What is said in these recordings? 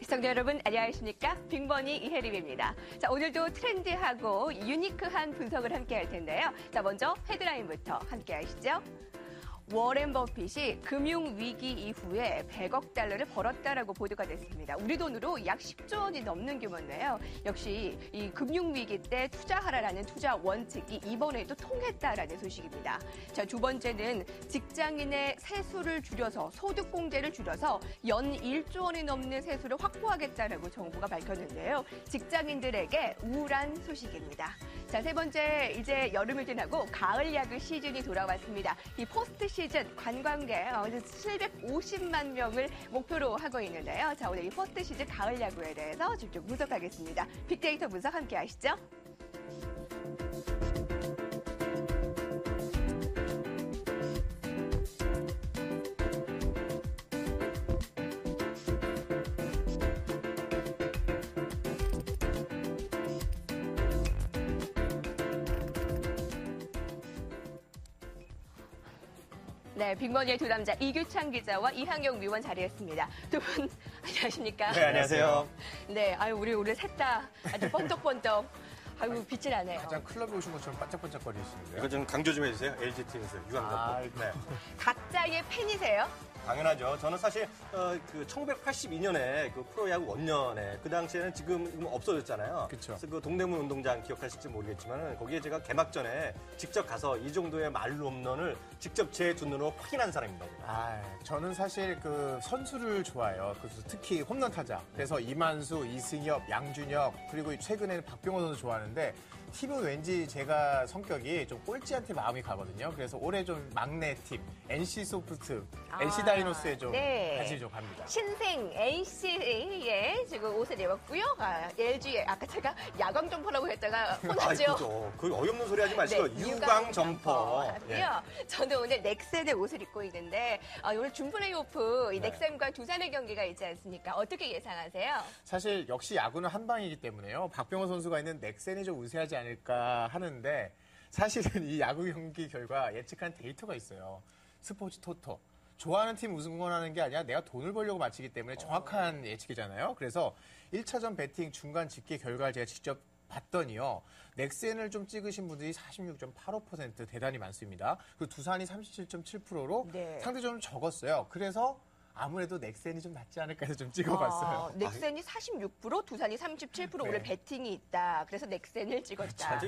시청자 여러분 안녕하십니까? 빅머니 이혜림입니다. 자, 오늘도 트렌디하고 유니크한 분석을 함께 할 텐데요. 자, 먼저 헤드라인부터 함께 하시죠. 워렌 버핏이 금융위기 이후에 100억 달러를 벌었다라고 보도가 됐습니다. 우리 돈으로 약 10조 원이 넘는 규모인데요. 역시 이 금융위기 때 투자하라라는 투자 원칙이 이번에도 통했다라는 소식입니다. 자, 두 번째는 직장인의 세수를 줄여서 소득공제를 줄여서 연 1조 원이 넘는 세수를 확보하겠다라고 정부가 밝혔는데요. 직장인들에게 우울한 소식입니다. 자, 세 번째, 이제 여름을 지나고 가을 야구 시즌이 돌아왔습니다. 이 포스트 시즌 관광객 750만 명을 목표로 하고 있는데요. 자, 오늘 이 포스트 시즌 가을 야구에 대해서 집중 분석하겠습니다. 빅데이터 분석 함께 하시죠. 네, 빅머니의 두 남자 이규찬 기자와 이항영 위원 자리했습니다. 두 분 안녕하십니까? 네, 안녕하세요. 네, 아유 우리 오늘 셋 다 아주 번쩍번쩍. 아유 빛이 나네요. 가장 클럽에 오신 것처럼 반짝반짝거리시는데요. 이거 좀 강조 좀 해주세요. LG팀에서 유광덕. 네. 각자의 팬이세요? 당연하죠. 저는 사실 그 1982년에 그 프로야구 원년에 그 당시에는 지금 없어졌잖아요. 그쵸. 그래서 그 동대문 운동장 기억하실지 모르겠지만 거기에 제가 개막전에 직접 가서 이 정도의 말로 홈런을 직접 제 두 눈으로 확인한 사람입니다. 저는 사실 그 선수를 좋아해요. 그래서 특히 홈런 타자. 그래서 이만수, 이승엽, 양준혁 그리고 최근에는 박병호 선수 좋아하는데 팀은 왠지 제가 성격이 좀 꼴찌한테 마음이 가거든요. 그래서 올해 좀 막내 팀 NC 소프트, NC 다이노스에 좀 관심이 좀 갑니다. 신생 NC에 지금 옷을 입었고요. LG에 아까 제가 야광 점퍼라고 했다가 혼나죠. 그죠. 그 어이없는 소리 하지 마시고 네, 유광 점퍼. 예. 저는 오늘 넥센의 옷을 입고 있는데 오늘 준 플레이오프 이 넥센과 두산의 경기가 있지 않습니까? 어떻게 예상하세요? 사실 역시 야구는 한 방이기 때문에요. 박병호 선수가 있는 넥센이 좀 우세하지 않을까 하는데 사실은 이 야구 경기 결과 예측한 데이터가 있어요. 스포츠 토토. 좋아하는 팀 우승권하는 게 아니라 내가 돈을 벌려고 맞히기 때문에 정확한 예측이잖아요. 그래서 1차전 배팅 중간 집계 결과를 제가 직접 봤더니요. 넥센을 좀 찍으신 분들이 46.85% 대단히 많습니다. 그리고 두산이 37.7%로 상대적으로 적었어요. 그래서 아무래도 넥센이 좀 낫지 않을까 해서 좀 찍어봤어요. 넥센이 46%, 두산이 37% 올해 배팅이 있다. 그래서 넥센을 찍었다.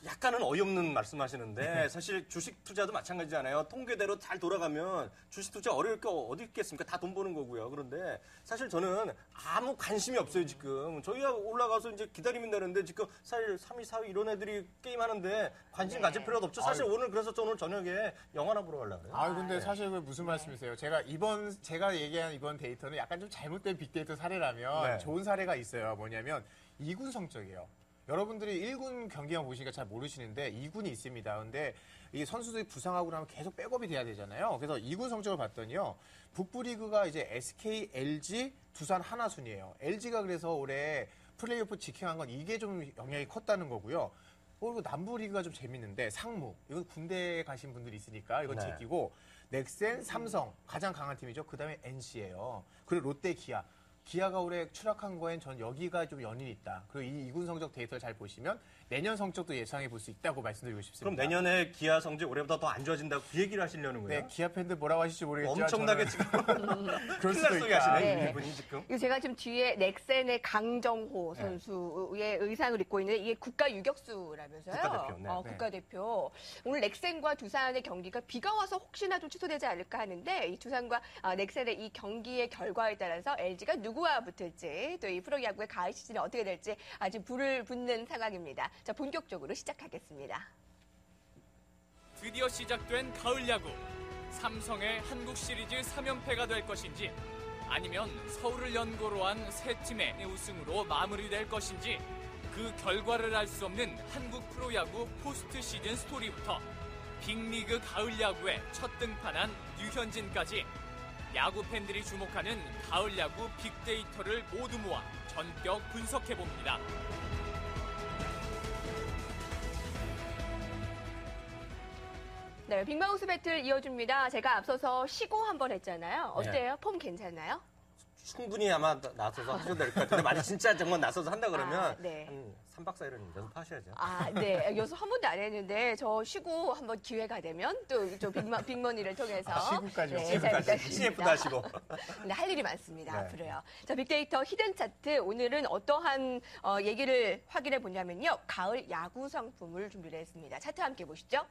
약간은 어이없는 말씀하시는데 사실 주식 투자도 마찬가지잖아요. 통계대로 잘 돌아가면 주식 투자 어려울 게 어디 있겠습니까? 다 돈 버는 거고요. 그런데 사실 저는 아무 관심이 없어요, 지금. 저희가 올라가서 이제 기다리면 되는데 지금 사실 3위, 4위 이런 애들이 게임하는데 관심 가질 필요도 없죠. 사실 오늘 그래서 저 오늘 저녁에 영화나 보러 가려고 그래요. 근데 사실 무슨 말씀이세요? 제가 얘기한 이번 데이터는 약간 좀 잘못된 빅데이터 사례라면 좋은 사례가 있어요. 뭐냐면 2군 성적이에요. 여러분들이 1군 경기만 보시니까 잘 모르시는데 2군이 있습니다. 근데 이 선수들이 부상하고 나면 계속 백업이 돼야 되잖아요. 그래서 2군 성적을 봤더니요. 북부리그가 이제 SK, LG, 두산 하나 순이에요. LG가 그래서 올해 플레이오프 직행한 건 이게 좀 영향이 컸다는 거고요. 그리고 남부리그가 좀 재밌는데 상무. 이건 군대에 가신 분들이 있으니까 이건 제끼고 넥센, 삼성 가장 강한 팀이죠. 그다음에 NC예요. 그리고 롯데, 기아. 기아가 올해 추락한 거엔 전 여기가 좀 연인이 있다. 그리고 이 2군 성적 데이터를 잘 보시면 내년 성적도 예상해 볼 수 있다고 말씀드리고 싶습니다. 그럼 내년에 기아 성적 올해보다 더 안 좋아진다고 그 얘기를 하시려는 거예요? 네, 기아 팬들 뭐라고 하실지 모르겠지만 엄청나게 지금 그럴 수도 소리 있다. 하시네, 이분이 지금. 제가 지금 뒤에 넥센의 강정호 선수의 의상을 입고 있는데 이게 국가 유격수라면서요? 국가대표. 국가대표. 오늘 넥센과 두산의 경기가 비가 와서 혹시나 좀 취소되지 않을까 하는데 이 두산과 넥센의 이 경기의 결과에 따라서 LG가 누구와 붙을지 또 이 프로야구의 가을 시즌이 어떻게 될지 아주 불을 붙는 상황입니다. 자, 본격적으로 시작하겠습니다. 드디어 시작된 가을 야구. 삼성의 한국 시리즈 3연패가 될 것인지 아니면 서울을 연고로 한 세 팀의 우승으로 마무리될 것인지 그 결과를 알 수 없는 한국 프로야구 포스트 시즌 스토리부터 빅리그 가을 야구에 첫 등판한 류현진까지 야구 팬들이 주목하는 가을 야구 빅데이터를 모두 모아 전격 분석해봅니다. 네, 빅마우스 배틀 이어줍니다. 제가 앞서서 시고 한번 했잖아요. 어때요? 폼 괜찮나요? 충분히 아마 나서서 하셔도 될 것 같은데 만약 진짜 정말 나서서 한다 그러면 네. 한 3박 4일은 연습하셔야죠. 네. 연습 한 번도 안 했는데 저 쉬고 한번 기회가 되면 또 빅머니를 통해서 시구까지요. 잘 CF까지 부탁드립니다. CF도 하시고. 네, 할 일이 많습니다. 네. 앞으로요. 자, 빅데이터 히든 차트 오늘은 어떠한 얘기를 확인해 보냐면요. 가을 야구 상품을 준비를 했습니다. 차트 함께 보시죠.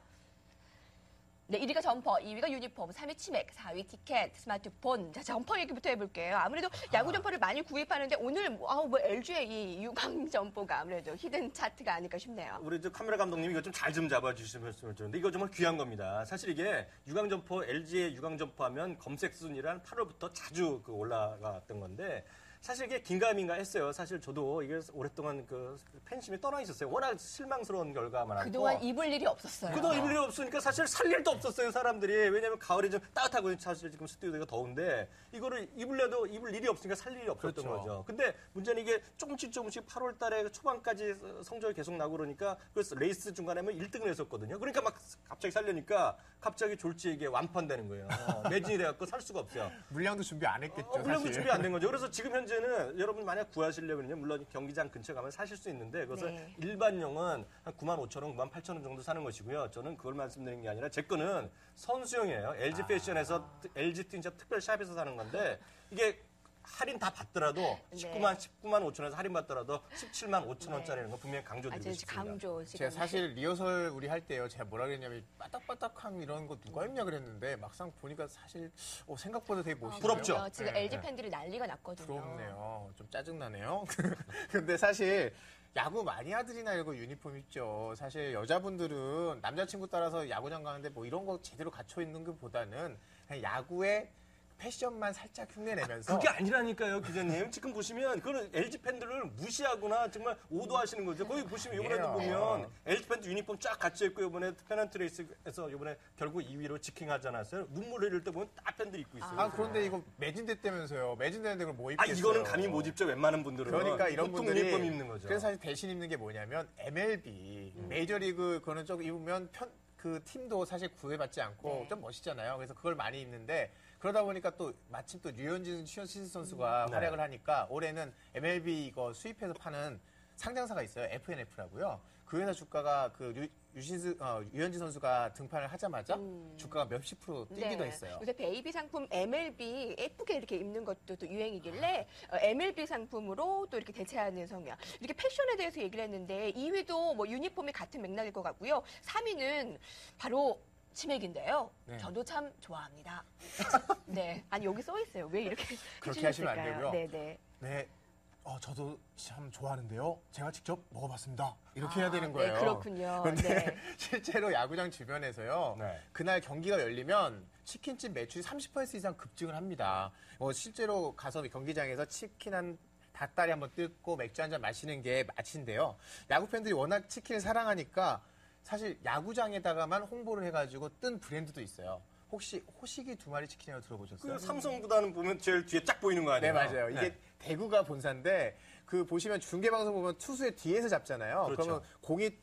네, 1위가 점퍼, 2위가 유니폼, 3위 치맥, 4위 티켓, 스마트폰. 자, 점퍼 얘기부터 해볼게요. 아무래도 야구 점퍼를 많이 구입하는데 오늘 LG의 이 유광 점퍼가 아무래도 히든 차트가 아닐까 싶네요. 우리 저 카메라 감독님이 이거 좀 잘 좀 잡아주시면 말씀을 드렸는데 이거 정말 귀한 겁니다. 사실 이게 유광점퍼, LG의 유광점퍼 하면 검색 순위란 8월부터 자주 올라갔던 건데 사실 이게 긴가민가 했어요. 사실 저도 이게 오랫동안 그 팬심이 떠나 있었어요. 워낙 실망스러운 결과만 많고. 그동안 입을 일이 없었어요. 그동안 입을 일이 없으니까 사실 살 일도 없었어요, 사람들이. 왜냐면 가을이 좀 따뜻하고 사실 지금 스튜디오가 더운데 이거를 입으려도 입을 일이 없으니까 살 일이 없었던 그렇죠. 거죠. 근데 문제는 이게 조금씩 8월 달에 초반까지 성적이 계속 나고 그러니까 그래서 레이스 중간에 뭐 1등을 했었거든요. 그러니까 막 갑자기 살려니까 갑자기 졸지 이게 완판되는 거예요. 매진이 돼갖고 살 수가 없어요. 물량도 준비 안 했겠죠. 물량도 사실. 준비 안 된 거죠. 그래서 지금 현재는 여러분 만약 구하시려면요, 물론 경기장 근처 가면 사실 수 있는데 그것을 네. 일반용은 한 95,000원, 98,000원 정도 사는 것이고요. 저는 그걸 말씀드리는 게 아니라 제 거는 선수용이에요. LG 패션에서 LG 틴샵 특별 샵에서 사는 건데 이게 할인 다 받더라도 네. 19만 5천원에서 할인 받더라도 17만 5천 원짜리는 거 분명히 강조드리고 아주 싶습니다. 강조. 지금. 제가 사실 리허설 우리 할 때요. 제가 뭐라 그랬냐면 바닥바닥한 이런 거 누가 입냐 그랬는데 막상 보니까 사실 생각보다 되게 멋있어요. 부럽죠? 지금 네, LG 네. 팬들이 난리가 났거든요. 부럽네요. 좀 짜증나네요. 근데 사실 야구 마니아들이나 이거 유니폼 입죠. 사실 여자분들은 남자친구 따라서 야구장 가는데 뭐 이런 거 제대로 갖춰 있는 것보다는 그냥 야구에 패션만 살짝 흉내내면서 그게 아니라니까요, 기자님. 지금 보시면 그거는 LG 팬들을 무시하거나 정말 오도하시는 거죠. 거기 보시면 이번에도 아니에요. 보면 LG 팬들 유니폼 쫙 같이 입고 이번에 페넌트 레이스에서 이번에 결국 2위로 지킹하지 않았어요. 눈물 흘릴 때 보면 다 팬들이 입고 있어요. 아 그런데 이거 매진됐다면서요. 매진되는데 그걸 뭐 아, 입겠어요. 이거는 감히 못 입죠. 웬만한 분들은. 그러니까 이런 보통 분들이 유니폼 입는 거죠. 그래서 사실 대신 입는 게 뭐냐면 MLB 메이저리그 그거는 좀 입으면 그 팀도 사실 구애받지 않고 네. 좀 멋있잖아요. 그래서 그걸 많이 입는데 그러다 보니까 또 마침 또 류현진 신수 선수가 네. 활약을 하니까 올해는 MLB 이거 수입해서 파는 상장사가 있어요. FNF라고요. 그 회사 주가가 그 류현진 선수가 등판을 하자마자 주가가 몇십 프로 뛰기도 했어요. 요새 베이비 상품 MLB 예쁘게 이렇게 입는 것도 또 유행이길래 MLB 상품으로 또 이렇게 대체하는 성향. 이렇게 패션에 대해서 얘기를 했는데 2위도 뭐 유니폼이 같은 맥락일 것 같고요. 3위는 바로 치맥인데요. 네. 저도 참 좋아합니다. 네. 아니 여기 써 있어요. 왜 이렇게 그렇게 하시면 안 해주셨을까요? 되고요. 네네. 네. 저도 참 좋아하는데요. 제가 직접 먹어봤습니다. 이렇게 해야 되는 거예요. 네, 그렇군요. 그런데 네. 실제로 야구장 주변에서요. 네. 그날 경기가 열리면 치킨집 매출이 30% 이상 급증을 합니다. 실제로 가서 경기장에서 치킨 한 닭다리 한번 뜯고 맥주 한 잔 마시는 게 맛인데요. 야구 팬들이 워낙 치킨을 사랑하니까 사실 야구장에다가만 홍보를 해가지고 뜬 브랜드도 있어요. 혹시 호식이 2마리 치킨이라고 들어보셨어요? 그 삼성보다는 보면 제일 뒤에 쫙 보이는 거 네, 아니에요? 맞아요. 이게 대구가 본사인데 그 보시면 중계방송 보면 투수의 뒤에서 잡잖아요. 그렇죠. 그러면 공이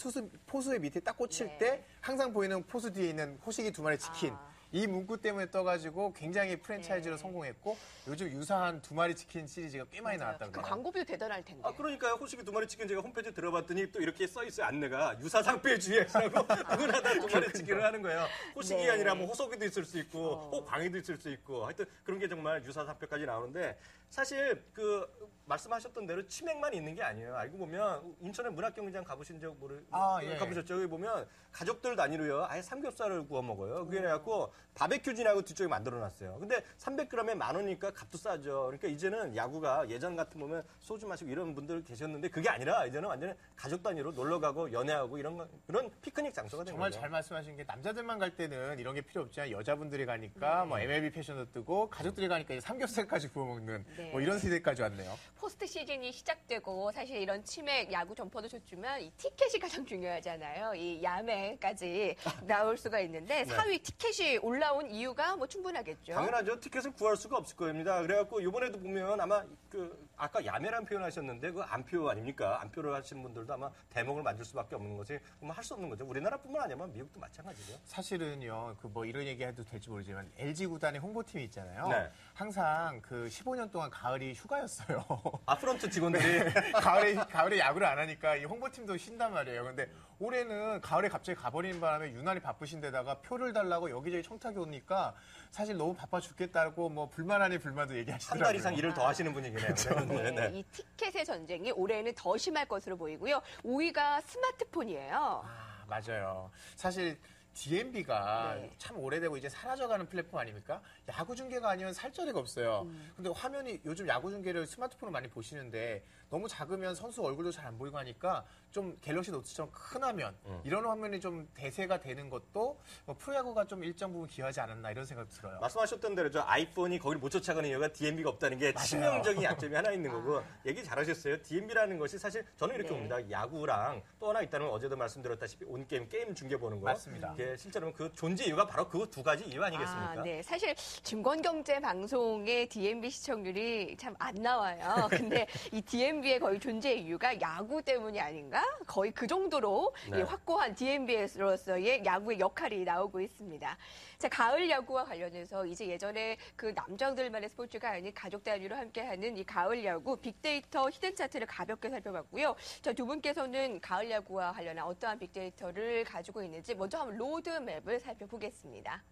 포수의 밑에 딱 꽂힐 네. 때 항상 보이는 포수 뒤에 있는 호식이 2마리 치킨. 이 문구 때문에 떠가지고 굉장히 프랜차이즈로 네. 성공했고 요즘 유사한 2마리 치킨 시리즈가 꽤 많이 나왔다고 그 그래요. 광고비도 대단할 텐데. 아, 그러니까요. 호식이 2마리 치킨 제가 홈페이지에 들어봤더니 또 이렇게 써 있어요. 안내가 유사상 빼주의라고 누구나다 2마리 치킨을 하는 거예요. 호식이 네. 아니라 뭐 호석이도 있을 수 있고 호광이도 있을 수 있고 하여튼 그런 게 정말 유사상표까지 나오는데 사실 그 말씀하셨던 대로 치맥만 있는 게 아니에요. 알고 보면 인천에 문학경기장 가보신 적 예. 가보셨죠? 여기 보면 가족들 단위로요. 아예 삼겹살을 구워 먹어요. 그게 해갖고 바베큐진하고 뒤쪽에 만들어놨어요. 근데 300g에 10,000원이니까 값도 싸죠. 그러니까 이제는 야구가 예전 같은 보면 소주 마시고 이런 분들 계셨는데 그게 아니라 이제는 완전히 가족 단위로 놀러 가고 연애하고 그런 피크닉 장소가 된 정말 거죠. 잘 말씀하신 게 남자들만 갈 때는 이런 게 필요 없지만 여자분들이 가니까 뭐 MLB 패션도 뜨고 가족들이 가니까 이제 삼겹살까지 구워 먹는 네. 뭐 이런 시대까지 왔네요. 포스트 시즌이 시작되고 사실 이런 치맥 야구 점퍼도 좋지만 이 티켓이 가장 중요하잖아요. 이 야매까지 나올 수가 있는데 4위 티켓이 올라온 이유가 뭐 충분하겠죠. 당연하죠. 티켓을 구할 수가 없을 겁니다. 그래갖고 이번에도 보면 아마 아까 야매란 표현하셨는데 그 안표 아닙니까? 안표를 하시는 분들도 아마 대목을 만들 수밖에 없는 것이 할 수 없는 거죠. 우리나라뿐만 아니라 미국도 마찬가지죠. 사실은요, 그 뭐 이런 얘기 해도 될지 모르지만 LG 구단의 홍보팀이 있잖아요. 네. 항상 그 15년 동안 가을이 휴가였어요. 프런트 직원들이 가을에 야구를 안 하니까 이 홍보팀도 쉰단 말이에요. 근데 올해는 가을에 갑자기 가버리는 바람에 유난히 바쁘신 데다가 표를 달라고 여기저기 청탁이 오니까 사실 너무 바빠 죽겠다고 뭐 불만 아닌 불만도 한 얘기하시더라고요. 달 이상 일을 더 하시는 분위기네요. 네, 네. 이 티켓의 전쟁이 올해는 더 심할 것으로 보이고요. 5위가 스마트폰이에요. 맞아요. 사실 DMB가 네. 참 오래되고 이제 사라져가는 플랫폼 아닙니까? 야구 중계가 아니면 살 자리가 없어요. 근데 화면이 요즘 야구 중계를 스마트폰으로 많이 보시는데 너무 작으면 선수 얼굴도 잘 안 보이고 하니까 좀 갤럭시 노트처럼 큰 화면 이런 화면이 좀 대세가 되는 것도 뭐 프로야구가 좀 일정 부분 기여하지 않았나 이런 생각도 들어요. 말씀하셨던 대로 저 아이폰이 거기를 못 쫓아가는 이유가 DMB가 없다는 게 치명적인 약점이 하나 있는 거고 얘기 잘하셨어요. DMB라는 것이 사실 저는 이렇게 네. 봅니다. 야구랑 또 하나 있다는 건 어제도 말씀드렸다시피 온게임 중계 보는 거. 맞습니다. 이게 실제로는 그 존재 이유가 바로 그 두 가지 이유 아니겠습니까? 네. 사실 증권경제 방송의 DMB 시청률이 참 안 나와요. 근데 이 DMB의 거의 존재 이유가 야구 때문이 아닌가? 거의 그 정도로 네. 이 확고한 DMB로서의 야구의 역할이 나오고 있습니다. 자, 가을 야구와 관련해서 이제 예전에 그 남자들만의 스포츠가 아닌 가족 단위로 함께하는 이 가을 야구 빅데이터 히든 차트를 가볍게 살펴봤고요. 자, 두 분께서는 가을 야구와 관련한 어떠한 빅데이터를 가지고 있는지 먼저 한번 로드맵을 살펴보겠습니다.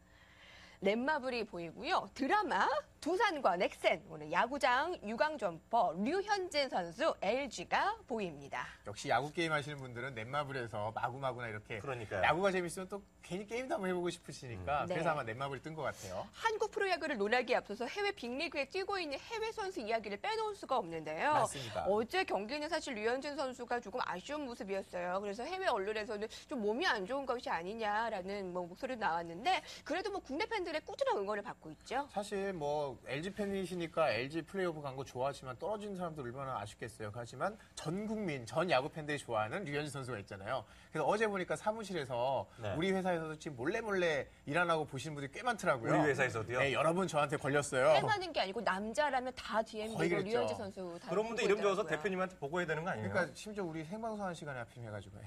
넷마블이 보이고요. 드라마 두산과 넥센, 오늘 야구장 유광점퍼 류현진 선수 LG가 보입니다. 역시 야구 게임 하시는 분들은 넷마블에서 마구마구나 이렇게 그러니까요. 야구가 재밌으면 또 괜히 게임도 한번 해보고 싶으시니까 네. 그래서 아마 넷마블이 뜬 것 같아요. 한국 프로야구를 논하기에 앞서서 해외 빅리그에 뛰고 있는 해외 선수 이야기를 빼놓을 수가 없는데요. 맞습니다. 어제 경기는 사실 류현진 선수가 조금 아쉬운 모습이었어요. 그래서 해외 언론에서는 좀 몸이 안 좋은 것이 아니냐라는 뭐 목소리도 나왔는데 그래도 뭐 국내 팬들의 꾸준한 응원을 받고 있죠. 사실 뭐 LG 팬이시니까 LG 플레이오프 간 거 좋아하지만 떨어진 사람들 얼마나 아쉽겠어요. 하지만 전 국민, 전 야구 팬들이 좋아하는 류현진 선수가 있잖아요. 그래서 어제 보니까 사무실에서 네. 우리 회사에서도 지금 몰래 일 안 하고 보시는 분들이 꽤 많더라고요. 우리 회사에서도요? 네, 여러분 저한테 걸렸어요. 팬하는 게 아니고 남자라면 다 거의 DMB로 그랬죠. 류현진 선수 다 그런 분들 보고 이름 적어서 있더라고요. 대표님한테 보고해야 되는 거 아니에요? 그러니까 심지어 우리 생방송하는 시간에 하필해가지고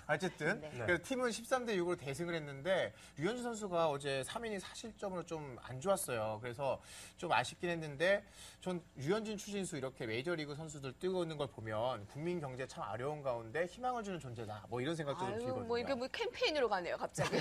어쨌든 네. 그래서 팀은 13대 6으로 대승을 했는데 류현진 선수가 어제 3이닝 4실점으로 좀 안 좋았어요. 그래서 좀 아쉽긴 했는데 전 류현진, 추신수 이렇게 메이저리그 선수들 뛰고 있는 걸 보면 국민 경제 참 어려운 가운데 희망을 주는 존재다. 뭐 이런 생각도 좀 아유, 들거든요. 뭐 이게 뭐 캠페인으로 가네요, 갑자기.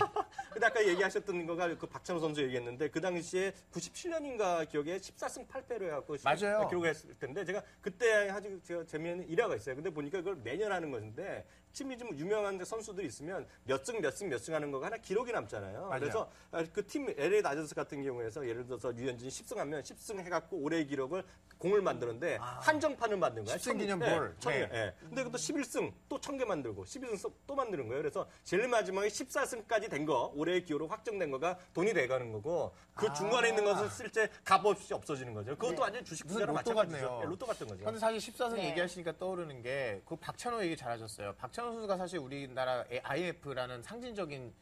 근데 아까 얘기하셨던 거가 그 박찬호 선수 얘기했는데 그 당시에 97년인가 기억에 14승 8패로 해갖고 맞아요. 기록했을 텐데 제가 그때 아주 제가 재미있는 일화가 있어요. 근데 보니까 그걸 매년 하는 것인데 팀이 좀 유명한 선수들이 있으면 몇 승 하는 거가 하나 기록이 남잖아요. 맞아요. 그래서 그 팀 LA 다저스 같은 경우에서 예를 들어서 류현진이 10승하면 10승 해갖고 올해의 기록을 공을 만드는데 한정판을 만든 거야. 10승 기념볼. 네. 네. 근데 그것도 11승 또 1000개 만들고 12승 또 만드는 거예요. 그래서 제일 마지막에 14승까지 된 거, 올해의 기호로 확정된 거가 돈이 돼가는 거고 그 중간에 있는 것은 실제 값없이 없어지는 거죠. 그것도 완전 주식 무슨 투자랑 로또 마찬가지죠. 같네요. 예, 로또 같은 거죠. 근데 사실 14승 네. 얘기하시니까 떠오르는 게 그 박찬호 얘기 잘하셨어요. 박찬호 선수가 사실 우리나라의 IMF라는 상징적인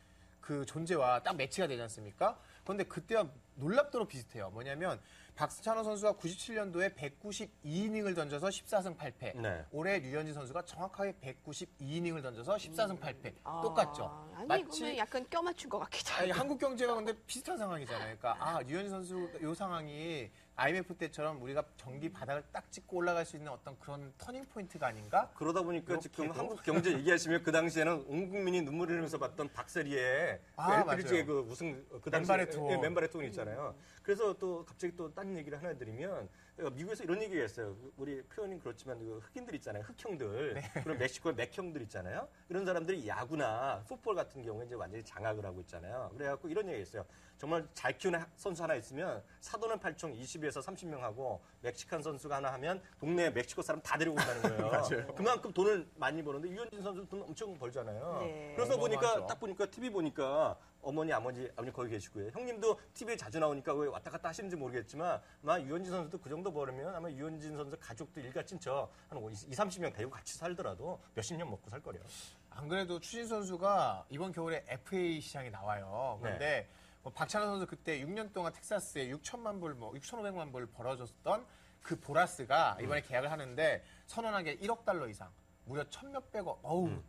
그 존재와 딱 매치가 되지 않습니까? 그런데 그때와 놀랍도록 비슷해요. 뭐냐면 박찬호 선수가 97년도에 192이닝을 던져서 14승 8패. 네. 올해 류현진 선수가 정확하게 192이닝을 던져서 14승 8패. 똑같죠. 아니, 이거는 약간 껴 맞춘 것 같기도 하고. 아니, 한국 경제가 근데 비슷한 상황이잖아요. 그러니까 류현진 선수 요 상황이 IMF 때처럼 우리가 경기 바닥을 딱 찍고 올라갈 수 있는 어떤 그런 터닝 포인트가 아닌가? 그러다 보니까 이렇게도? 지금 한국 경제 얘기하시면 그 당시에는 온 국민이 눈물을 흘리면서 봤던 박세리의 LPG의 맞아요. 그 우승 그 당시에 맨발의 톤. 예, 맨발의 톤 있잖아요. 그래서 또 갑자기 또 다른 얘기를 하나 드리면 미국에서 이런 얘기가 있어요. 우리 표현이 그렇지만 그 흑인들 있잖아요. 흑형들. 그런 멕시코의 맥형들 있잖아요. 이런 사람들이 야구나 풋볼 같은 경우에 이제 완전히 장악을 하고 있잖아요. 그래갖고 이런 얘기가 있어요. 정말 잘 키우는 선수 하나 있으면 사도는 8총 20에서 30명 하고 멕시칸 선수가 하나 하면 동네 멕시코 사람 다 데리고 온다는 거예요. 맞아요. 그만큼 돈을 많이 버는데 유현진 선수 돈 엄청 벌잖아요. 네. 그래서 보니까 어마어마하죠. 딱 보니까 TV 보니까 어머니, 아버님 거기 계시고요. 형님도 TV에 자주 나오니까 왜 왔다 갔다 하시는지 모르겠지만 아마 유현진 선수도 그 정도 벌으면 아마 유현진 선수 가족도 일가 친척 한 20, 30명 데리고 같이 살더라도 몇십 년 먹고 살 거래요. 안 그래도 추신 선수가 이번 겨울에 FA 시장에 나와요. 그런데 뭐 박찬호 선수 그때 6년 동안 텍사스에 6천만 불, 6,500만 불 벌어줬던 그 보라스가 이번에 계약을 하는데 선언한 게 1억 달러 이상, 무려 천몇백억,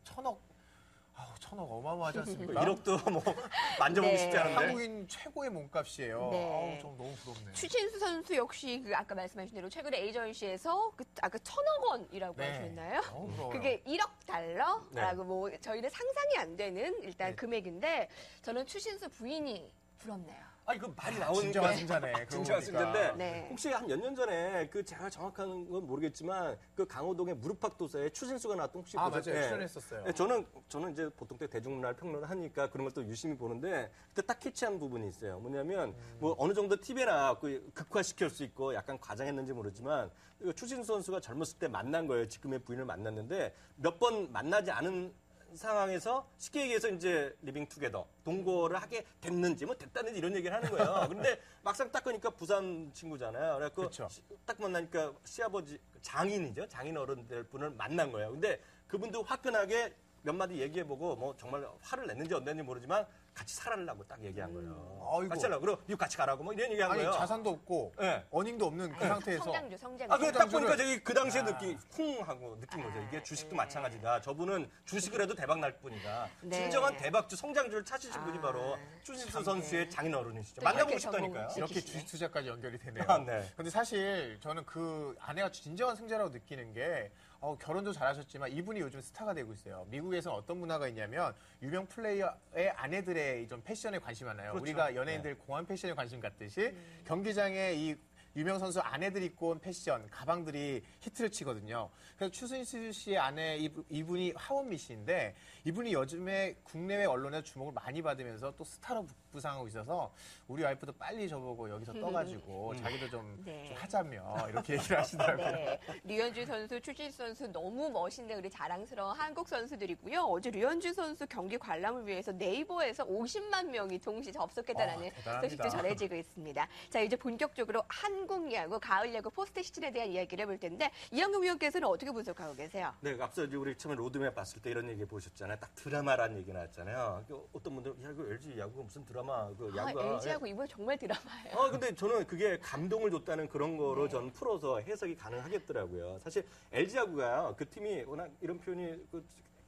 천억 어마어마하지 않습니까? 1억도 뭐 만져보기 네. 쉽지 않은데. 한국인 최고의 몸값이에요. 네. 좀 너무 부럽네요. 추신수 선수 역시 그 아까 말씀하신 대로 최근에 에이전시에서 아까 1,000억 원이라고 네. 하셨나요? 너무 부러워요. 그게 1억 달러라고 네. 뭐 저희는 상상이 안 되는 일단 네. 금액인데 저는 추신수 부인이 부럽네요. 아니 그 말이 나오는 진정한 게 승자네. 그러고 진정한 보니까. 승자인데 네. 혹시 한 몇 년 전에 그 제가 정확한 건 모르겠지만 그 강호동의 무릎팍도사에 추신수가 나왔던 혹시 맞아요. 보셨- 예. 출연했었어요. 예, 저는 이제 보통 때 대중문화를 평론을 하니까 그런 걸 또 유심히 보는데 그때 딱 캐치한 부분이 있어요. 뭐냐면 뭐 어느 정도 TV에 나왔고 극화시킬 수 있고 약간 과장했는지 모르지만 그 추신수 선수가 젊었을 때 만난 거예요. 지금의 부인을 만났는데 몇 번 만나지 않은 상황에서 쉽게 얘기해서 이제 리빙 투게더 동거를 하게 됐는지 뭐 됐다는지 이런 얘기를 하는 거예요. 근데 막상 딱 보니까 부산 친구잖아요. 그래갖고 그쵸. 딱 만나니까 시아버지 장인이죠. 장인 어른들 분을 만난 거예요. 근데 그분도 화끈하게 몇 마디 얘기해보고 뭐 정말 화를 냈는지 안 냈는지 모르지만 같이 살아라고 딱 얘기한 거예요. 아이고. 같이 살라고. 그리고 미국 같이 가라고 뭐 이런 얘기한 아니 거예요. 자산도 없고 네. 어닝도 없는 그 상태에서 성장주. 아, 근데 딱 성장주를- 보니까 저기 그 당시에 느낌, 하고 느낀 거죠. 이게 주식도 마찬가지다. 저분은 주식을 해도 대박 날 뿐이다. 네. 진정한 대박주, 성장주를 찾으신 분이 바로 추신수 선수의 장인 어른이시죠. 또 만나보고 이렇게 싶다니까요. 저거 이렇게 시키시네. 주식 투자까지 연결이 되네요. 아, 네. 근데 사실 저는 그 아내가 진정한 승자라고 느끼는 게 결혼도 잘하셨지만 이분이 요즘 스타가 되고 있어요. 미국에서는 어떤 문화가 있냐면 유명 플레이어의 아내들의 좀 패션에 관심이 많아요. 그렇죠. 우리가 연예인들 공항 패션에 관심 갖듯이 경기장에 이 유명 선수 아내들이 입고 온 패션, 가방들이 히트를 치거든요. 그래서 추신수 씨의 아내 이분이 하원미 씨인데 이분이 요즘에 국내외 언론에서 주목을 많이 받으면서 또 스타로 부상하고 있어서 우리 와이프도 빨리 저보고 여기서 떠가지고 자기도 좀 네. 하자며 이렇게 얘기를 하시더라고요. 네. 류현주 선수, 추신수 선수 너무 멋있는 우리 자랑스러운 한국 선수들이고요. 어제 류현주 선수 경기 관람을 위해서 네이버에서 50만 명이 동시 접속했다는 대단합니다. 소식도 전해지고 있습니다. 자, 이제 본격적으로 한국 야구, 가을 야구 포스트 시즌에 대한 이야기를 해볼 텐데 이영규 위원께서는 어떻게 분석하고 계세요? 네, 앞서 이제 우리 처음에 로드맵 봤을 때 이런 얘기 보셨잖아요. 딱 드라마라는 얘기 나왔잖아요. 어떤 분들은 야, 이거 LG 야구가 무슨 드라마, 그 야구가. LG하고 이번에 정말 드라마예요. 근데 저는 그게 감동을 줬다는 그런 거로 네. 전 풀어서 해석이 가능하겠더라고요. 사실 LG 야구가요, 그 팀이 워낙 이런 표현이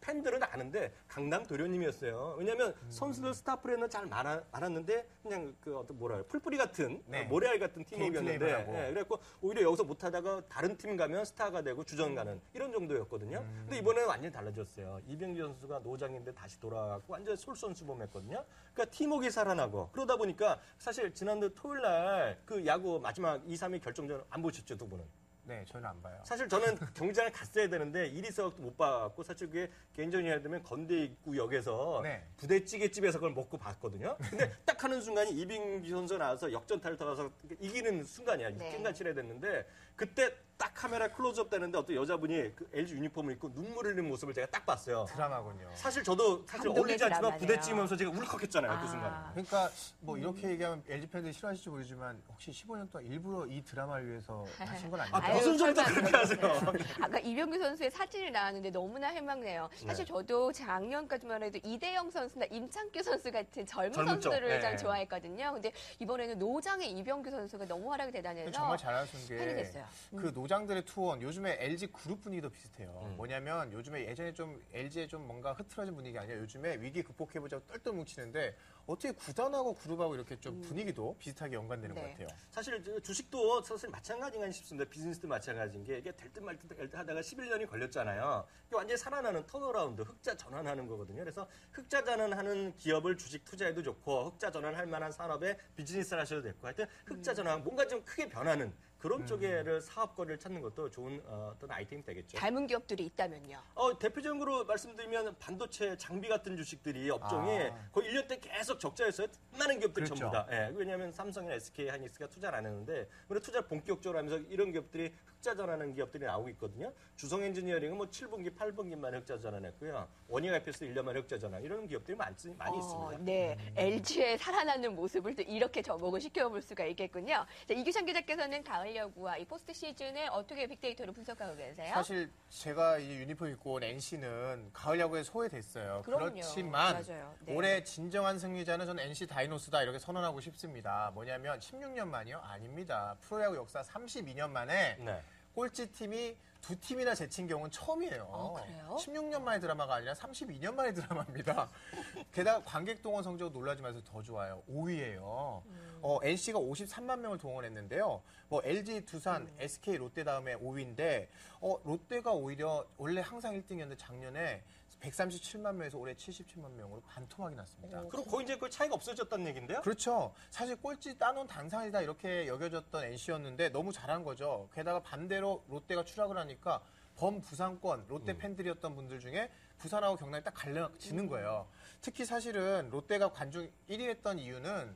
팬들은 아는데 강남 도련님이었어요. 왜냐하면 선수들 스타 플레이는 잘 많았는데 그냥 그 어떤 풀뿌리 같은 네. 모래알 같은 개인 팀워크였는데 플레이만 하고. 그래갖고 오히려 여기서 못하다가 다른 팀 가면 스타가 되고 주전 가는 이런 정도였거든요. 근데 이번에는 완전히 달라졌어요. 이병규 선수가 노장인데 다시 돌아가고 완전 솔선수범했거든요. 그러니까 팀워크가 살아나고 그러다 보니까 사실 지난주 토요일 날 그 야구 마지막 2, 3위 결정전 안 보셨죠, 두 분은? 네, 저는 안 봐요. 사실 저는 경기장을 갔어야 되는데 일이 있어서 못 봤고 사실 그게 개인적인 예를 건대 입구역에서 네. 부대찌개집에서 그걸 먹고 봤거든요. 근데 딱 하는 순간이 이빙기 선수 나와서 역전타를 타서 이기는 순간이야. 네. 깽간 치러야 됐는데 그때 딱 카메라 클로즈업 되는데 어떤 여자분이 그 LG 유니폼을 입고 눈물 흘리는 모습을 제가 딱 봤어요. 드라마군요. 사실 저도 사실 감동의 어울리지 않지만 드라마네요. 부대찌면서 제가 울컥했잖아요. 그 순간. 그러니까 뭐 이렇게 얘기하면 LG 팬들이 싫어하실지 모르지만 혹시 15년 동안 일부러 이 드라마를 위해서 하신 건 아니에요? 아유, 무슨 소리도 설마 그렇게 하세요. 아까 이병규 선수의 사진이 나왔는데 너무나 해맑네요. 사실 저도 작년까지만 해도 이대영 선수나 임창규 선수 같은 젊은 젊은 쪽, 선수들을 네. 참 좋아했거든요. 근데 이번에는 노장의 이병규 선수가 너무 활약이 대단해서 정말 잘하신 팬이 게 됐어요. 그 노장들의 투혼 요즘에 LG 그룹 분위기도 비슷해요. 뭐냐면 요즘에 예전에 좀 LG에 좀 뭔가 흐트러진 분위기 아니라 요즘에 위기 극복해보자고 똘똘 뭉치는데 어떻게 구단하고 그룹하고 이렇게 좀 분위기도 비슷하게 연관되는 네. 것 같아요. 사실 주식도 사실 마찬가지인가 싶습니다. 비즈니스도 마찬가지인 게 이게 될 듯 말 듯 하다가 11년이 걸렸잖아요. 이게 완전히 살아나는 턴어라운드, 흑자 전환하는 거거든요. 그래서 흑자 전환하는 기업을 주식 투자해도 좋고 흑자 전환할 만한 산업에 비즈니스를 하셔도 됐고 하여튼 흑자 전환, 뭔가 좀 크게 변하는 그런 쪽에를 사업거리를 찾는 것도 좋은 어떤 아이템이 되겠죠. 닮은 기업들이 있다면요. 대표적으로 말씀드리면 반도체 장비 같은 주식들이 업종이 거의 1년 때 계속 적자였어요. 많은 기업들이 그렇죠. 전부 다. 예, 왜냐하면 삼성이나 SK 하이닉스가 투자를 안 했는데 근데 투자를 본격적으로 하면서 이런 기업들이 흑자 전환하는 기업들이 나오고 있거든요. 주성 엔지니어링은 뭐 7분기, 8분기만 흑자 전환했고요. 원익 IPS 1년 만에 흑자 전환 이런 기업들이 많이 있습니다. 네, LG의 살아나는 모습을 또 이렇게 접목을 시켜볼 수가 있겠군요. 자, 이규찬 기자께서는 가을 가을 야구와 이 포스트 시즌에 어떻게 빅데이터를 분석하고 계세요? 사실 제가 이 유니폼 입고 온 NC는 가을 야구에 소외됐어요. 그럼요. 그렇지만 맞아요. 네. 올해 진정한 승리자는 저는 NC 다이노스다 이렇게 선언하고 싶습니다. 뭐냐면 16년 만이요? 아닙니다. 프로야구 역사 32년 만에 네. 꼴찌 팀이 두 팀이나 제친 경우는 처음이에요. 그래요? 16년 만의 드라마가 아니라 32년 만의 드라마입니다. 게다가 관객 동원 성적 놀라지 마세요. 더 좋아요. 5위예요. NC가 53만 명을 동원했는데요. 뭐 LG, 두산, SK, 롯데 다음에 5위인데 롯데가 오히려 원래 항상 1등이었는데 작년에 137만 명에서 올해 77만 명으로 반토막이 났습니다. 그럼 거의 이제 그 차이가 없어졌다는 얘기인데요? 그렇죠. 사실 꼴찌 따놓은 당상이다 이렇게 여겨졌던 NC였는데 너무 잘한 거죠. 게다가 반대로 롯데가 추락을 하니까 범부상권 롯데 팬들이었던 분들 중에 부산하고 경남이 딱 갈라지는 거예요. 특히 사실은 롯데가 관중 1위 했던 이유는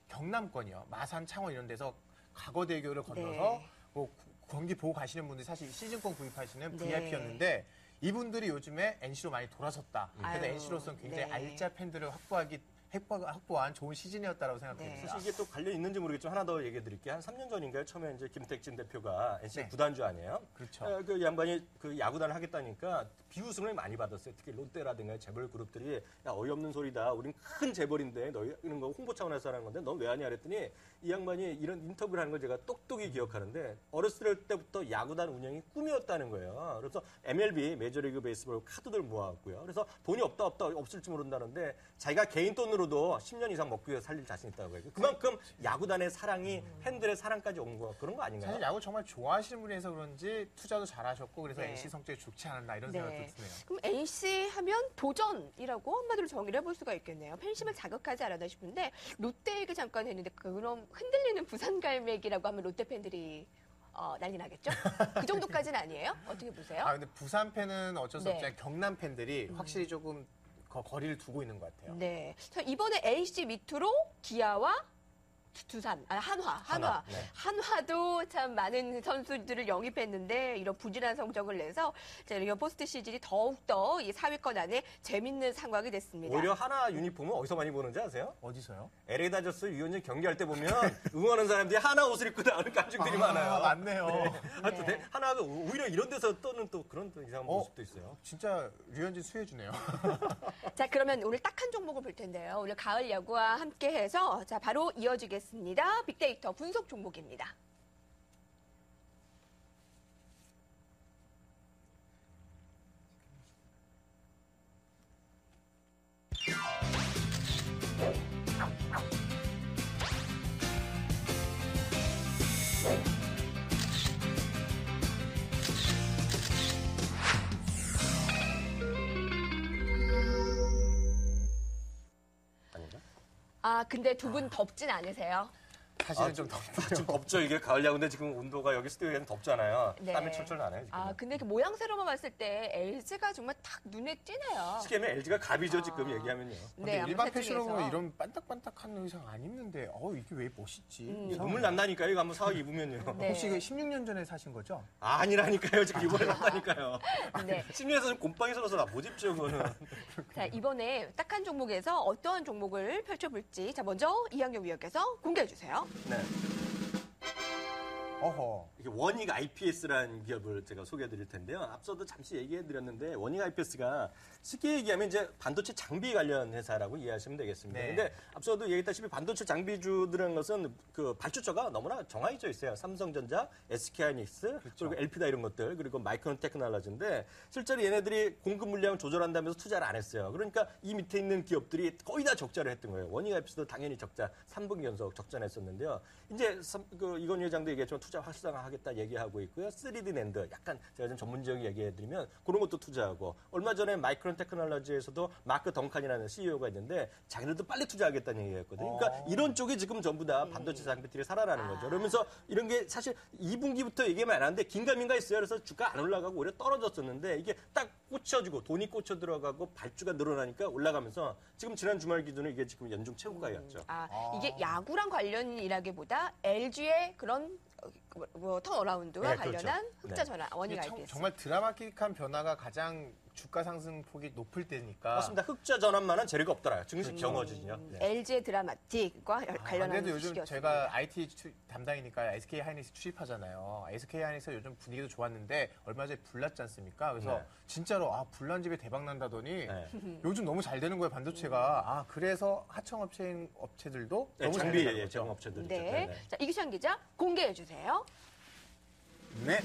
경남권이요. 마산, 창원 이런 데서 과거대교를 건너서 네. 뭐 경기 보고 가시는 분들이 사실 시즌권 구입하시는 네. VIP였는데 이분들이 요즘에 NC로 많이 돌아섰다. 그래서 아유, NC로서는 굉장히 네. 알짜 팬들을 확보한 좋은 시즌이었다고 생각됩니다. 사실 이게 또 관련 있는지 모르겠지만 하나 더 얘기해 드릴게요. 한 3년 전인가요? 처음에 이제 김택진 대표가 NC 네. 구단주 아니에요? 그렇죠. 그 양반이 그 야구단을 하겠다니까 비웃음을 많이 받았어요. 특히 롯데라든가 재벌 그룹들이 야 어이없는 소리다. 우린 큰 재벌인데 너희 이런 거 홍보 차원에서 하는 건데 넌 왜 하냐 그랬더니 이 양반이 이런 인터뷰를 하는 걸 제가 똑똑히 기억하는데 어렸을 때부터 야구단 운영이 꿈이었다는 거예요. 그래서 MLB 메이저리그 베이스볼 카드들 모아왔고요. 그래서 돈이 없다 없을지 모른다는데 자기가 개인 돈으로도 10년 이상 먹기 위해 살릴 자신 있다고 해요. 그만큼 야구단의 사랑이 팬들의 사랑까지 온 거 그런 거 아닌가요? 사실 야구 정말 좋아하시는 분이라서 그런지 투자도 잘하셨고 그래서 네. NC 성적이 좋지 않았나 이런 네. 생각도 드네요. 그럼 NC 하면 도전이라고 한마디로 정의를 해볼 수가 있겠네요. 팬심을 자극하지 않았나 싶은데 롯데 얘기 잠깐 했는데 그럼 흔들리는 부산 갈매기라고 하면 롯데 팬들이 난리 나겠죠? 그 정도까지는 아니에요? 어떻게 보세요? 근데 부산 팬은 어쩔 수 네. 없지만 경남 팬들이 확실히 조금 거리를 두고 있는 것 같아요. 네. 자, 이번에 NC 밑으로 기아와 두산, 한화. 네. 한화도 참 많은 선수들을 영입했는데 이런 부진한 성적을 내서 이번 포스트 시즌이 더욱더 이 4위권 안에 재밌는 상황이 됐습니다. 오히려 하나 유니폼은 어디서 많이 보는지 아세요? 어디서요? LA 다저스 유현진 경기할 때 보면 응원하는 사람들이 하나 옷을 입고 나오는 감정들이 많아요. 맞네요. 하여튼 네. 하나가 오히려 이런 데서 떠는 또 그런 또 이상한 모습도 있어요. 진짜 류현진 수혜주네요. 자, 그러면 오늘 딱 한 종목을 볼 텐데요. 오늘 가을 야구와 함께해서 자 바로 이어지겠습니다. 빅데이터 분석 종목입니다. 아닌가? 근데 두 분 덥진 않으세요? 사실은 좀 덥네요. 지금 덥죠 이게 가을 야구인데 지금 온도가 여기 스튜디오에는 덥잖아요. 네. 땀이 철철 나네요 지금. 근데 이렇게 모양새로만 봤을 때 LG가 정말 딱 눈에 띄네요. 쉽게 하면 LG가 갑이죠 지금 얘기하면요. 근데 아마 일반 셋 패션으로 중에서. 보면 이런 반딱반딱한 의상 안 입는데 이게 왜 멋있지? 이상하네. 눈물 난다니까요. 이거 한번 사와 입으면요. 네. 혹시 그 16년 전에 사신 거죠? 아니라니까요. 지금 이번에 샀다니까요. 네. 심리에서는 곰팡이 들어서 나 못 입죠 그거는. 자, 이번에 딱 한 종목에서 어떠한 종목을 펼쳐볼지 자 먼저 이항용 위원께서 공개해 주세요. 네. 어허. 이게 원익 IPS라는 기업을 제가 소개해 드릴 텐데요. 앞서도 잠시 얘기해 드렸는데 원익 IPS가 쉽게 얘기하면 이제 반도체 장비 관련 회사라고 이해하시면 되겠습니다. 네. 근데 앞서도 얘기했다시피 반도체 장비주들이라는 것은 그 발주처가 너무나 정해져 있어요. 삼성전자, SK하이닉스, 그리고 LP다 이런 것들, 그리고 마이크론 테크놀로지인데 실제로 얘네들이 공급 물량을 조절한다면서 투자를 안 했어요. 그러니까 이 밑에 있는 기업들이 거의 다 적자를 했던 거예요. 원익 IPS도 당연히 적자, 3분기 연속 적자 냈었는데요. 이제 이건 회장도 얘기했지만 투자 활성화하겠다 얘기하고 있고요. 3D 낸드 약간 제가 좀 전문적인 얘기해드리면 그런 것도 투자하고 얼마 전에 마이크론 테크놀로지에서도 마크 덩칸이라는 CEO가 있는데 자기들도 빨리 투자하겠다는 얘기했거든요. 그러니까 이런 쪽이 지금 전부 다 반도체 장비들이 살아나는 거죠. 그러면서 이런 게 사실 2분기부터 얘기하면 안 하는데 긴가민가 있어요. 그래서 주가 안 올라가고 오히려 떨어졌었는데 이게 딱 꽂혀지고 돈이 꽂혀 들어가고 발주가 늘어나니까 올라가면서 지금 지난 주말 기준으로 이게 지금 연중 최고가였죠. 이게 야구랑 관련이라기보다 LG의 그런 턴어라운드와 네, 그렇죠. 관련한 흑자 네. 전환 원익 이게 IPS. 정말 드라마틱한 변화가 가장 주가 상승폭이 높을 때니까. 맞습니다. 흑자 전환만한 재료가 없더라요. 증시 경어지죠. 네. LG의 드라마틱과 관련한 그래도 요즘 소식이었습니다. 제가 IT 담당이니까 SK 하이닉스 출입하잖아요. SK 하이닉스 요즘 분위기도 좋았는데 얼마 전에 불났지 않습니까? 그래서 네. 진짜로 불난 집에 대박 난다더니 네. 요즘 너무 잘 되는 거예요, 반도체가. 그래서 하청 업체들도 네, 너무 잘 장비 되는 거죠. 제공업체들이죠. 네. 네. 자, 이기찬 기자 공개해 주세요. 네.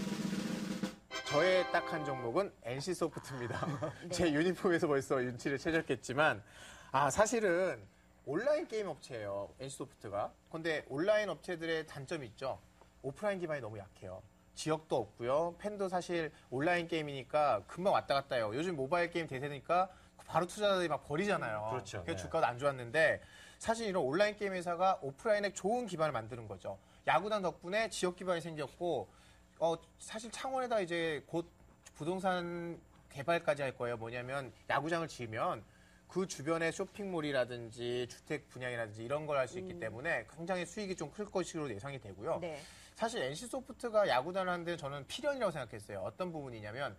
저의 딱 한 종목은 NC소프트입니다. 제 유니폼에서 벌써 윤치를 채졌겠지만, 사실은 온라인 게임 업체예요, NC소프트가. 근데 온라인 업체들의 단점이 있죠. 오프라인 기반이 너무 약해요. 지역도 없고요. 팬도 사실 온라인 게임이니까 금방 왔다 갔다 해요. 요즘 모바일 게임 대세니까 바로 투자자들이 막 버리잖아요. 그렇죠. 그래서 네. 주가도 안 좋았는데 사실 이런 온라인 게임 회사가 오프라인에 좋은 기반을 만드는 거죠. 야구단 덕분에 지역 기반이 생겼고 사실 창원에다 이제 곧 부동산 개발까지 할 거예요. 뭐냐면 야구장을 지으면 그 주변에 쇼핑몰이라든지 주택 분양이라든지 이런 걸 할 수 있기 때문에 굉장히 수익이 좀 클 것으로 예상이 되고요. 네. 사실 NC소프트가 야구단을 하는데 저는 필연이라고 생각했어요. 어떤 부분이냐면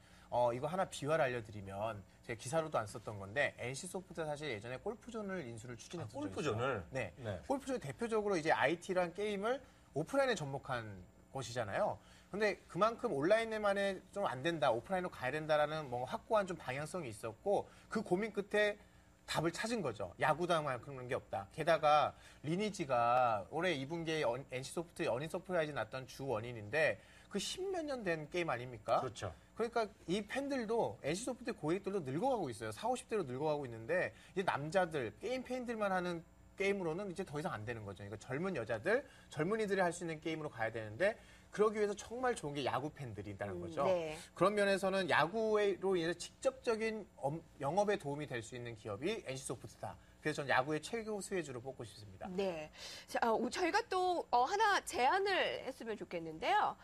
이거 하나 비화를 알려드리면 제가 기사로도 안 썼던 건데 NC소프트가 사실 예전에 골프존을 인수를 추진했었죠. 골프존을? 네. 네. 골프존이 대표적으로 이제 IT란 게임을 오프라인에 접목한 곳이잖아요. 근데 그만큼 온라인에만에 좀 안 된다, 오프라인으로 가야 된다라는 뭔가 확고한 좀 방향성이 있었고 그 고민 끝에 답을 찾은 거죠. 야구단만 그런 게 없다. 게다가 리니지가 올해 2분기에 NC소프트 연인 서프라이즈 났던 주 원인인데 그 10몇 년 된 게임 아닙니까? 그렇죠. 그러니까 이 팬들도 NC소프트 고객들도 늙어가고 있어요. 40, 50대로 늙어가고 있는데 이제 남자들, 게임 팬들만 하는 게임으로는 이제 더 이상 안 되는 거죠. 그러니까 젊은 여자들, 젊은이들이 할 수 있는 게임으로 가야 되는데 그러기 위해서 정말 좋은 게 야구 팬들이 있다는 거죠. 네. 그런 면에서는 야구로 인해서 직접적인 영업에 도움이 될 수 있는 기업이 NC소프트다. 그래서 저는 야구의 최고 수혜주로 뽑고 싶습니다. 네. 자, 저희가 또 하나 제안을 했으면 좋겠는데요.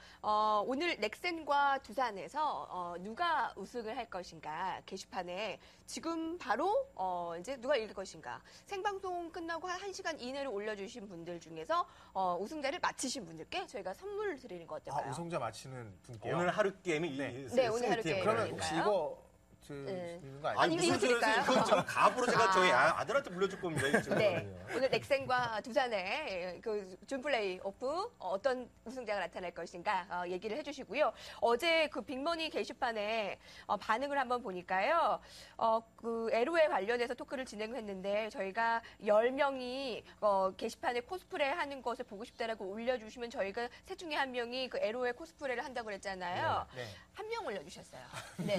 오늘 넥센과 두산에서 누가 우승을 할 것인가 게시판에 지금 바로 이제 누가 이길 것인가 생방송 끝나고 한 1시간 이내로 올려주신 분들 중에서 우승자를 맞히신 분들께 저희가 선물을 드리는 거 어떨까요? 우승자 맞히는 분께요. 오늘 하루 게임이 네, 오늘 하루 게임. 그러면 혹시 이거 네. 드리는 거 아니, 아니에요? 이거 무슨 드릴까요? 이건 지금 갑으로 제가 저희 아들한테 물려줄 겁니다. 이거 지금. 네. 오늘 넥센과 두산의 그 준플레이 오프 어떤 우승자가 나타날 것인가 얘기를 해주시고요. 어제 그 빅머니 게시판에 반응을 한번 보니까요. 그 에로에 관련해서 토크를 진행했는데 저희가 10명이 게시판에 코스프레 하는 것을 보고 싶다라고 올려주시면 저희가 셋 중에 한 명이 그 에로에 코스프레를 한다고 그랬잖아요. 네. 한 명 올려주셨어요. 네.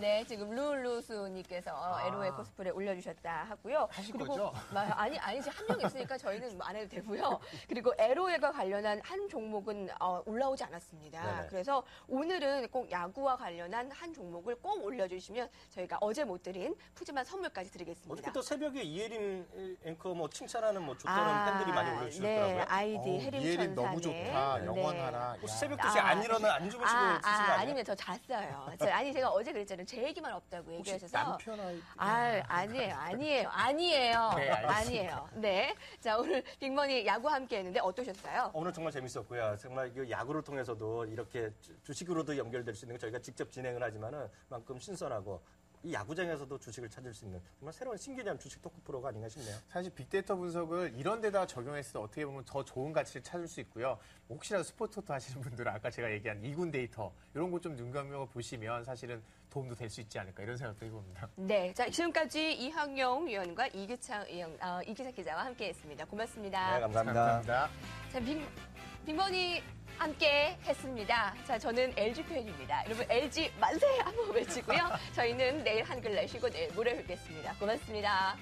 네, 지금 룰루스님께서 에로에 코스프레 올려주셨다 하고요. 하실 그리고 거죠? 아니, 지금 한 명 있으니까 저희는 뭐 안 해도 되고요. 그리고 에로에가 관련한 한 종목은 올라오지 않았습니다. 네네. 그래서 오늘은 꼭 야구와 관련한 한 종목을 꼭 올려주시면 저희가 어제 못 드린 푸짐한 선물까지 드리겠습니다. 어떻게 또 새벽에 이혜림 앵커 뭐 칭찬하는 뭐 좋다는 팬들이 많이 올려주셨더라고요. 네, 아이디 이혜림 해림천사네. 너무 좋다. 영원하라. 혹시 야. 새벽 2시에 안 일어나 안 주무시고 쓰신 거 아니에요? 아니면 저 잤어요. 아니 제가 어제 그랬잖아요. 제 얘기만 없다고 혹시 얘기하셔서. 남편 아이 아니에요. 네, 알겠습니다. 아니에요. 네. 자, 오늘 빅머니 야구 함께 했는데 어떠셨어요? 오늘 정말 재밌었고요. 정말 이 야구를 통해서도 이렇게 주식으로도 연결될 수 있는 거 저희가 직접 진행을 하지만은 그만큼 신선하고 이 야구장에서도 주식을 찾을 수 있는 정말 새로운 신개념 주식 토크 프로가 아닌가 싶네요. 사실 빅데이터 분석을 이런 데다 적용했을 때 어떻게 보면 더 좋은 가치를 찾을 수 있고요. 혹시라도 스포츠토토 하시는 분들은 아까 제가 얘기한 2군 데이터 이런 거 좀 눈감겨 보시면 사실은 도움도 될 수 있지 않을까 이런 생각도 해봅니다. 네. 자, 지금까지 이학용 위원과 이기찬 기자와 함께 했습니다. 고맙습니다. 네, 감사합니다. 자, 빅머니 함께 했습니다. 자, 저는 LG 팬입니다. 여러분, LG 만세! 한번 외치고요. 저희는 내일 한글 내쉬고 내일 모레 뵙겠습니다. 고맙습니다.